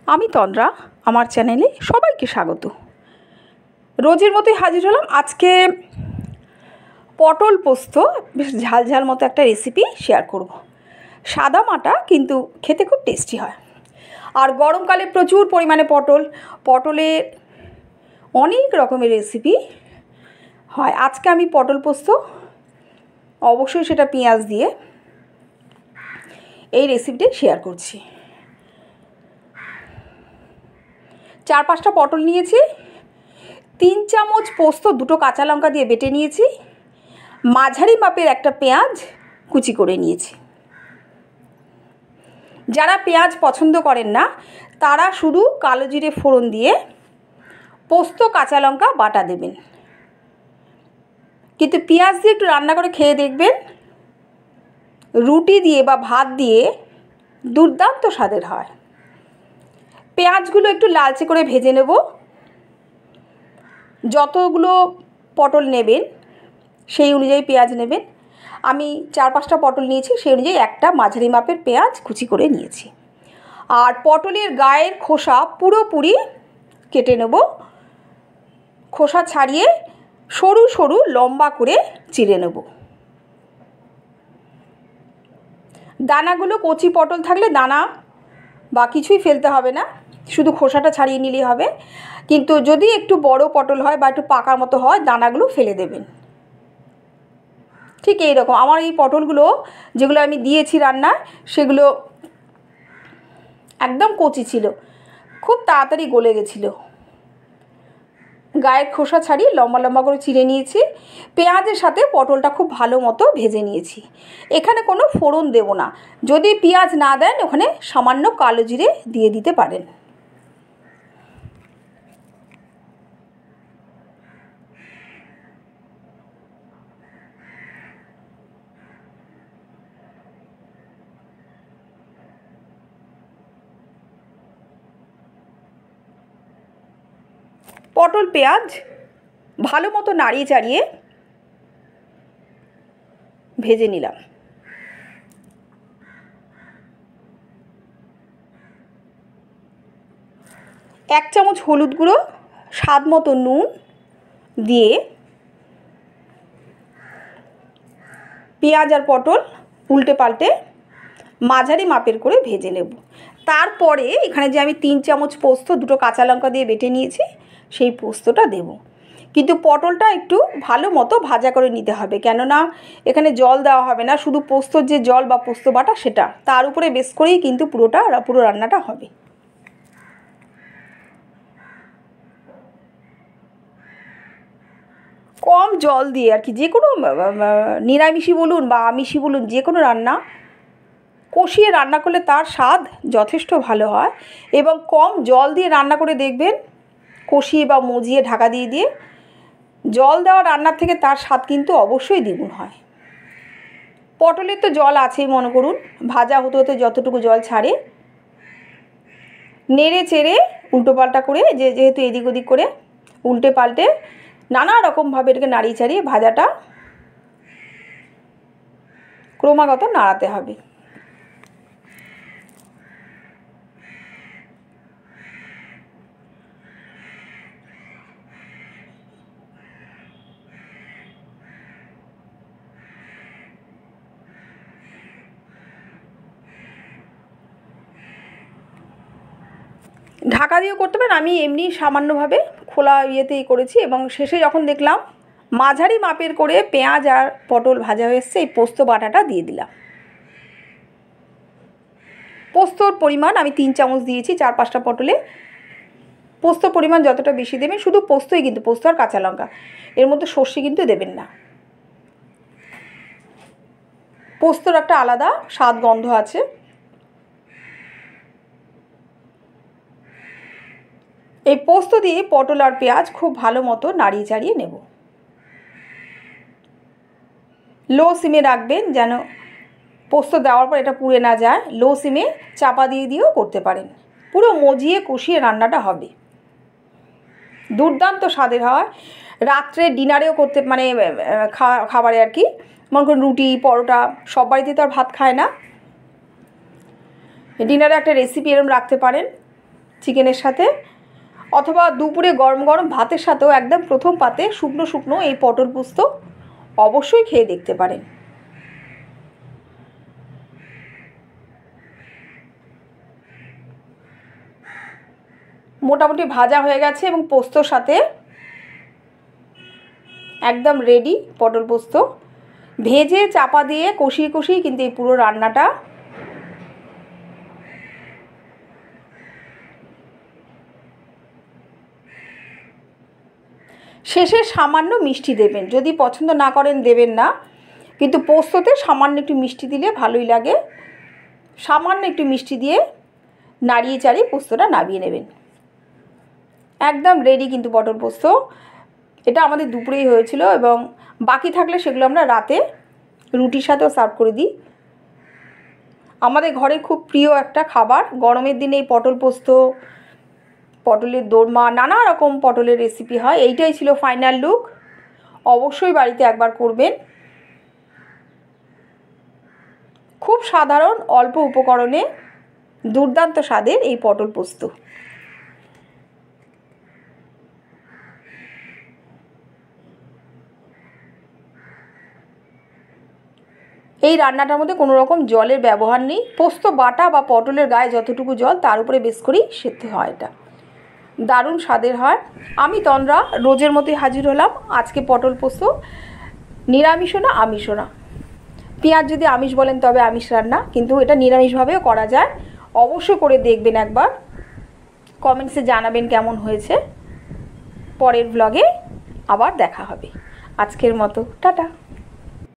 আমি তন্দ্রা, আমার চ্যানেলে সবাইকে স্বাগত। রোজের মতোই হাজির হলাম। আজকে পটল পোস্ত বেশ ঝাল ঝাল মতো একটা রেসিপি শেয়ার করব। সাদা মাটা কিন্তু খেতে খুব টেস্টি হয়। আর গরমকালে প্রচুর পরিমাণে পটলের অনেক রকমের রেসিপি হয়। আজকে আমি পটল পোস্ত, অবশ্যই সেটা পেঁয়াজ দিয়ে, এই রেসিপিটি শেয়ার করছি। 4-5টা পটল নিয়েছি, 3 চামচ পোস্ত, 2টো কাঁচা লঙ্কা দিয়ে বেটে নিয়েছি, মাঝারি মাপের একটা পেঁয়াজ কুচি করে নিয়েছি। যারা পেঁয়াজ পছন্দ করেন না তারা শুধু কালো জিরে ফোড়ন দিয়ে পোস্ত কাঁচা লঙ্কা বাটা দেবেন, কিন্তু পেঁয়াজ দিয়ে একটু রান্না করে খেয়ে দেখবেন, রুটি দিয়ে বা ভাত দিয়ে দুর্দান্ত স্বাদের হয়। পেঁয়াজগুলো একটু লালচে করে ভেজে নেব। যতগুলো পটল নেবেন সেই অনুযায়ী পেঁয়াজ নেবেন। আমি 4-5টা পটল নিয়েছি, সেই অনুযায়ী একটা মাঝারি মাপের পেঁয়াজ কুচি করে নিয়েছি। আর পটলের গায়ের খোসা পুরোপুরি কেটে নেব। খোসা ছাড়িয়ে সরু সরু লম্বা করে চিড়ে নেব। দানাগুলো কচি পটল থাকলে দানা বা কিছুই ফেলতে হবে না, শুধু খোসাটা ছাড়িয়ে নিলেই হবে। কিন্তু যদি একটু বড় পটল হয় বা একটু পাকার মতো হয়, দানাগুলো ফেলে দেবেন। ঠিক এই রকম আমার এই পটলগুলো যেগুলো আমি দিয়েছি রান্নায়, সেগুলো একদম কচি ছিল, খুব তাড়াতাড়ি গলে গেছিলো। গায়ের খোসা ছাড়িয়ে লম্বা লম্বা করে চিড়ে নিয়েছি। পেঁয়াজের সাথে পটলটা খুব ভালো মতো ভেজে নিয়েছি। এখানে কোনো ফোড়ন দেব না। যদি পেঁয়াজ না দেন, ওখানে সামান্য কালো জিরে দিয়ে দিতে পারেন। পটল পেঁয়াজ ভালো মতো নাড়িয়ে চাড়িয়ে ভেজে নিলাম। এক চামচ হলুদ গুঁড়ো, স্বাদ মতো নুন দিয়ে পেঁয়াজ আর পটল উল্টে পাল্টে মাঝারি মাপের করে ভেজে নেব। তারপরে এখানে যে আমি 3 চামচ পোস্ত, 2টো কাঁচা লঙ্কা দিয়ে বেটে নিয়েছি, সেই পোস্তটা দেব। কিন্তু পটলটা একটু ভালো মতো ভাজা করে নিতে হবে, কেননা এখানে জল দেওয়া হবে না, শুধু পোস্তর যে জল বা পোস্ত বাটা সেটা, তার উপরে বেশ করেই কিন্তু পুরো রান্নাটা হবে। কম জল দিয়ে আর কি, যে কোনো নিরামিষই বলুন বা আমিষই বলুন, যে কোনো রান্না কষিয়ে রান্না করলে তার স্বাদ যথেষ্ট ভালো হয়। এবং কম জল দিয়ে রান্না করে দেখবেন, কষিয়ে বা মজিয়ে ঢাকা দিয়ে জল দেওয়া রান্নার থেকে তার স্বাদ কিন্তু অবশ্যই দ্বিগুণ হয়। পটলের তো জল আছেই, মনে করুন ভাজা হতে হতে যতটুকু জল ছাড়ে, নেড়ে চেড়ে উল্টো পাল্টা করে, যেহেতু এদিক ওদিক করে উল্টে পাল্টে নানা রকমভাবে এটাকে নাড়িয়ে চাড়িয়ে ভাজাটা ক্রমাগত নাড়াতে হবে। ঢাকা দিয়েও করতে পারেন, আমি এমনি সামান্যভাবে খোলা ইয়েতেই করেছি। এবং শেষে যখন দেখলাম মাঝারি মাপের করে পেঁয়াজ আর পটল ভাজা হয়ে এসছে, এই পোস্ত বাটাটা দিয়ে দিলাম। পোস্তর পরিমাণ আমি 3 চামচ দিয়েছি 4-5টা পটলে। পোস্তর পরিমাণ যতটা বেশি দেবেন, শুধু পোস্তই কিন্তু, পোস্ত আর কাঁচা লঙ্কা, এর মধ্যে সর্ষে কিন্তু দেবেন না। পোস্তর একটা আলাদা স্বাদ গন্ধ আছে। এই পোস্ত দিয়ে পটল আর পেঁয়াজ খুব ভালো মতো নাড়িয়ে চাড়িয়ে নেব। লো সিমে রাখবেন, যেন পোস্ত দেওয়ার পর এটা পুড়ে না যায়। লো সিমে চাপা দিয়েও করতে পারেন। পুরো মজিয়ে কষিয়ে রান্নাটা হবে, দুর্দান্ত স্বাদের হয়। রাত্রে ডিনারেও করতে, মানে খাবারে আর কি, মনে করুন রুটি পরোটা, সব বাড়িতে তো আর ভাত খায় না, ডিনারে একটা রেসিপি এরকম রাখতে পারেন। চিকেনের সাথে, অথবা দুপুরে গরম গরম ভাতের সাথেও একদম প্রথম পাতে শুকনো শুকনো এই পটল পোস্ত অবশ্যই খেয়ে দেখতে পারেন। মোটামুটি ভাজা হয়ে গেছে এবং পোস্তর সাথে একদম রেডি পটল পোস্ত। ভেজে চাপা দিয়ে কষিয়ে কষিয়ে কিন্তু এই পুরো রান্নাটা। শেষে সামান্য মিষ্টি দেবেন, যদি পছন্দ না করেন দেবেন না, কিন্তু পোস্ততে সামান্য একটু মিষ্টি দিলে ভালোই লাগে। সামান্য একটু মিষ্টি দিয়ে নাড়িয়ে চাড়িয়ে পোস্তটা নামিয়ে নেবেন। একদম রেডি কিন্তু পটল পোস্ত। এটা আমাদের দুপুরেই হয়েছিল এবং বাকি থাকলে সেগুলো আমরা রাতে রুটির সাথেও সার্ভ করে দিই। আমাদের ঘরে খুব প্রিয় একটা খাবার। গরমের দিনে এই পটল পোস্ত, পটলের দোরমা, নানা রকম পটলের রেসিপি হয়। এইটাই ছিল ফাইনাল লুক। অবশ্যই বাড়িতে একবার করবেন। খুব সাধারণ অল্প উপকরণে দুর্দান্ত স্বাদের এই পটল পোস্ত। এই রান্নাটার মধ্যে কোনো রকম জলের ব্যবহার নেই। পোস্ত বাটা বা পটলের গায়ে যতটুকু জল তার উপরে বেশ করেই সেদ্ধ হয়। এটা দারুণ স্বাদের হয়। আমি তন্দ্রা রোজের মতোই হাজির হলাম। আজকে পটল পোস্ত নিরামিষও না আমিষও না। পেঁয়াজ যদি আমিষ বলেন তবে আমিষ রান্না, কিন্তু এটা নিরামিষভাবেও করা যায়। অবশ্যই করে দেখবেন একবার, কমেন্টসে জানাবেন কেমন হয়েছে। পরের ব্লগে আবার দেখা হবে। আজকের মতো টাটা।